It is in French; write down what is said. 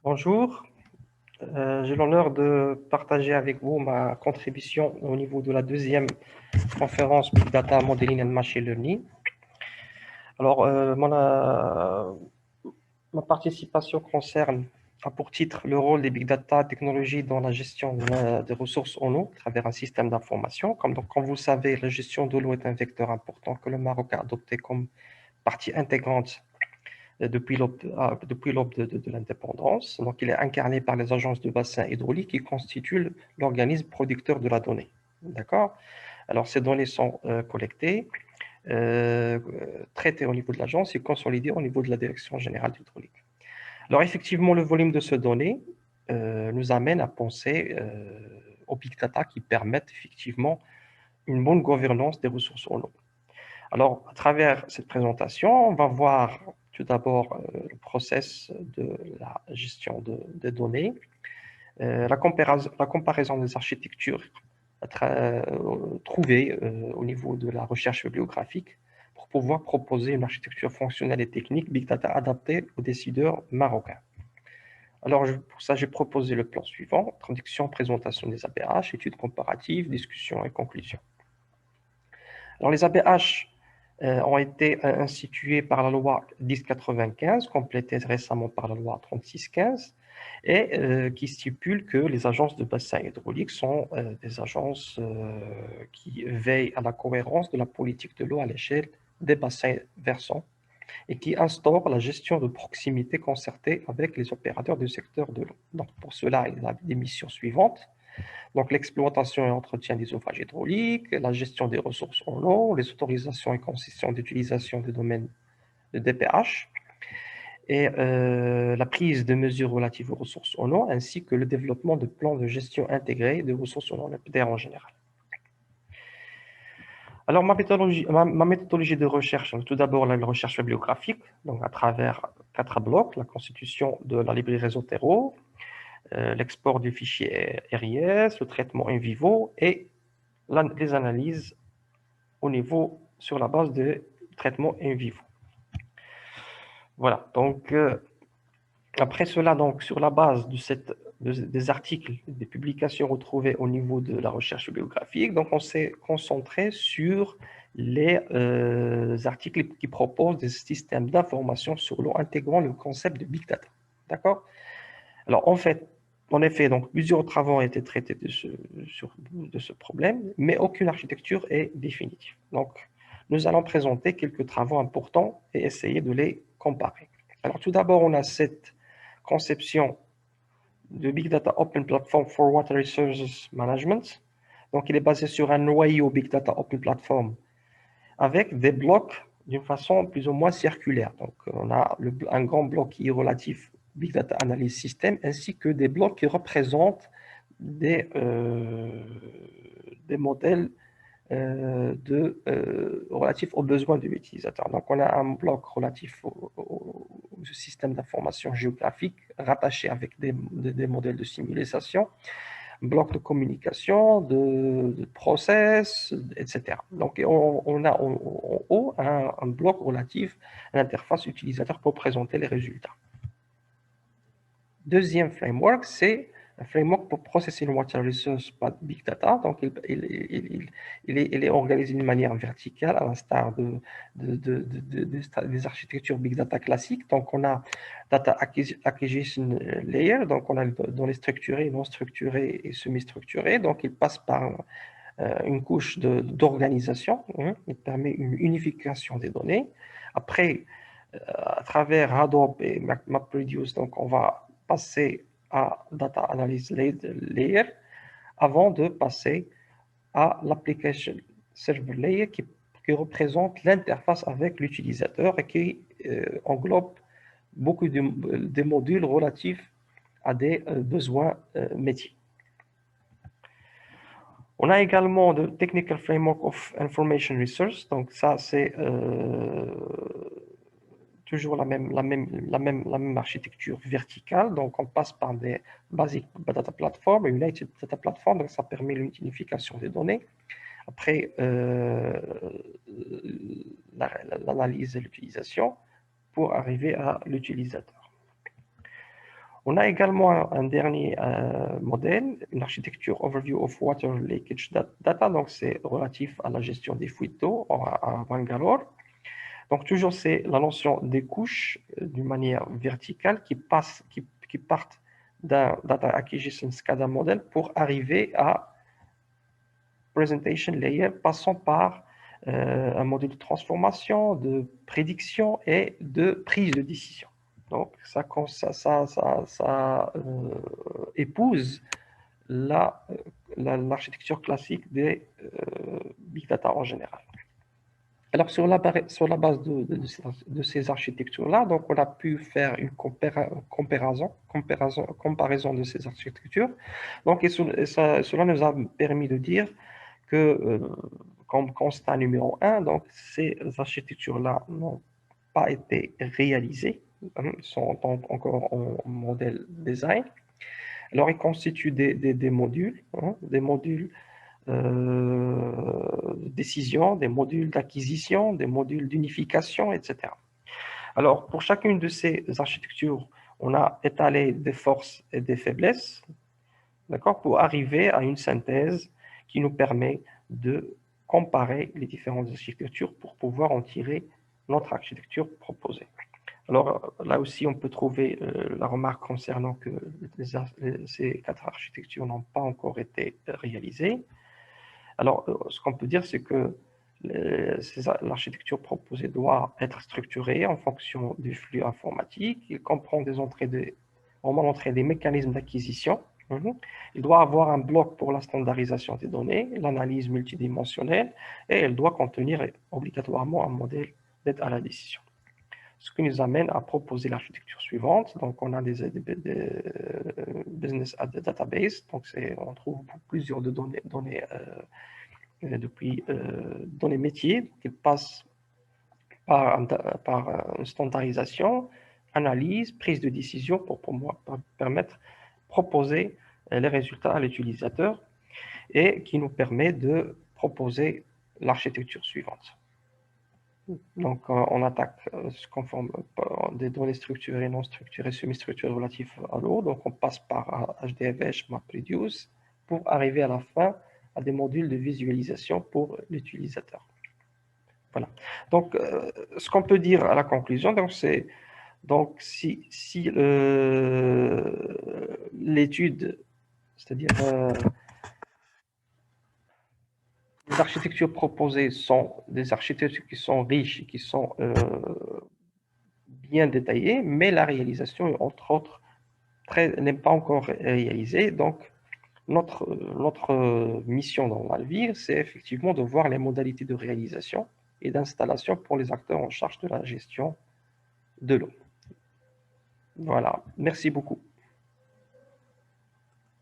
Bonjour, j'ai l'honneur de partager avec vous ma contribution au niveau de la deuxième conférence Big Data Modeling and Machine Learning. Alors, ma participation concerne, a pour titre le rôle des Big Data technologies dans la gestion des ressources en eau à travers un système d'information. Comme vous le savez, la gestion de l'eau est un vecteur important que le Maroc a adopté comme partie intégrante depuis l'aube de l'indépendance. Donc, il est incarné par les agences de bassin hydraulique qui constituent l'organisme producteur de la donnée. D'accord? Alors, ces données sont collectées, traitées au niveau de l'agence et consolidées au niveau de la direction générale d'hydraulique. Alors, effectivement, le volume de ces données nous amène à penser aux big data qui permettent effectivement une bonne gouvernance des ressources en eau. Alors, à travers cette présentation, on va voir tout d'abord le process de la gestion des données, la comparaison des architectures trouvées au niveau de la recherche bibliographique pour pouvoir proposer une architecture fonctionnelle et technique Big Data adaptée aux décideurs marocains. Alors, pour ça, j'ai proposé le plan suivant: traduction, présentation des APH, études comparatives, discussion et conclusion. Alors, les APH ont été institués par la loi 1095, complétée récemment par la loi 3615, et qui stipule que les agences de bassin hydraulique sont des agences qui veillent à la cohérence de la politique de l'eau à l'échelle des bassins versants et qui instaurent la gestion de proximité concertée avec les opérateurs du secteur de l'eau. Donc, pour cela, il y a des missions suivantes. Donc, l'exploitation et entretien des ouvrages hydrauliques, la gestion des ressources en eau, les autorisations et concessions d'utilisation des domaines de DPH, et la prise de mesures relatives aux ressources en eau, ainsi que le développement de plans de gestion intégrés des ressources en eau, le PDR en général. Alors, ma méthodologie de recherche, tout d'abord la recherche bibliographique, donc à travers 4 blocs: la constitution de la librairie Zotero, l'export du fichier RIS, le traitement in vivo et les analyses au niveau sur la base de traitements in vivo. Voilà, donc après cela, donc sur la base des articles, des publications retrouvées au niveau de la recherche bibliographique, donc on s'est concentré sur les articles qui proposent des systèmes d'information sur l'eau intégrant le concept de Big Data. D'accord? Alors en effet, donc plusieurs travaux ont été traités de ce problème, mais aucune architecture est définitive. Donc, nous allons présenter quelques travaux importants et essayer de les comparer. Alors, tout d'abord, on a cette conception de Big Data Open Platform for Water Resources Management. Donc, il est basé sur un noyau Big Data Open Platform avec des blocs d'une façon plus ou moins circulaire. Donc, on a un grand bloc qui est relatif Big Data Analysis System, ainsi que des blocs qui représentent des modèles relatifs aux besoins de l'utilisateur. Donc, on a un bloc relatif au système d'information géographique rattaché avec des modèles de simulation, bloc de communication, de process, etc. Donc, on a en haut un bloc relatif à l'interface utilisateur pour présenter les résultats. Deuxième framework, c'est un framework pour Processing Water Resource Big Data. Donc, il est organisé d'une manière verticale, à l'instar des architectures Big Data classiques. Donc, on a Data Acquisition Layer, donc on a données structurées, non structurées et semi-structurées. Donc, il passe par une couche d'organisation, il permet une unification des données. Après, à travers Hadoop et MapReduce, donc on va passer à Data Analysis Layer avant de passer à l'Application Server Layer qui représente l'interface avec l'utilisateur et qui englobe beaucoup de modules relatifs à des besoins métiers. On a également le Technical Framework of Information Resource. Donc ça, c'est toujours la même architecture verticale. Donc on passe par des Basic Data Platform et United Data Platform. Donc ça permet l'unification des données. Après, l'analyse et l'utilisation pour arriver à l'utilisateur. On a également un dernier modèle, une architecture Overview of Water Leakage Data, donc c'est relatif à la gestion des fuites d'eau à Bangalore. Donc toujours c'est la notion des couches d'une manière verticale qui partent d'un Data Acquisition SCADA model pour arriver à Presentation Layer passant par un module de transformation, de prédiction et de prise de décision. Donc, ça épouse l'architecture classique des big data en général. Alors, sur la base de ces architectures-là, donc on a pu faire une comparaison de ces architectures. Donc, cela nous a permis de dire que, comme constat numéro 1, donc ces architectures-là n'ont pas été réalisées, sont encore en modèle design. Alors, ils constituent des modules, des modules de décision, des modules d'acquisition, des modules d'unification, etc. Alors, pour chacune de ces architectures, on a étalé des forces et des faiblesses, d'accord, pour arriver à une synthèse qui nous permet de comparer les différentes architectures pour pouvoir en tirer notre architecture proposée. Alors là aussi, on peut trouver la remarque concernant que ces 4 architectures n'ont pas encore été réalisées. Alors, ce qu'on peut dire, c'est que l'architecture proposée doit être structurée en fonction du flux informatique. Il comprend des mécanismes d'acquisition. Il doit avoir un bloc pour la standardisation des données, l'analyse multidimensionnelle, et elle doit contenir obligatoirement un modèle d'aide à la décision. Ce qui nous amène à proposer l'architecture suivante. Donc, on a des business database. Donc, on trouve plusieurs données dans les métiers qui passent par une standardisation, analyse, prise de décision pour permettre proposer les résultats à l'utilisateur et qui nous permet de proposer l'architecture suivante. Donc, on attaque conforme des données structurées, non structurées, semi-structurées relatives à l'eau. Donc, on passe par HDFS, MapReduce pour arriver à la fin à des modules de visualisation pour l'utilisateur. Voilà. Donc, ce qu'on peut dire à la conclusion, c'est donc si l'étude, c'est-à-dire les architectures proposées sont des architectures qui sont riches, qui sont bien détaillées, mais la réalisation, entre autres, n'est pas encore réalisée. Donc, notre mission dans Valvir, c'est effectivement de voir les modalités de réalisation et d'installation pour les acteurs en charge de la gestion de l'eau. Voilà, merci beaucoup.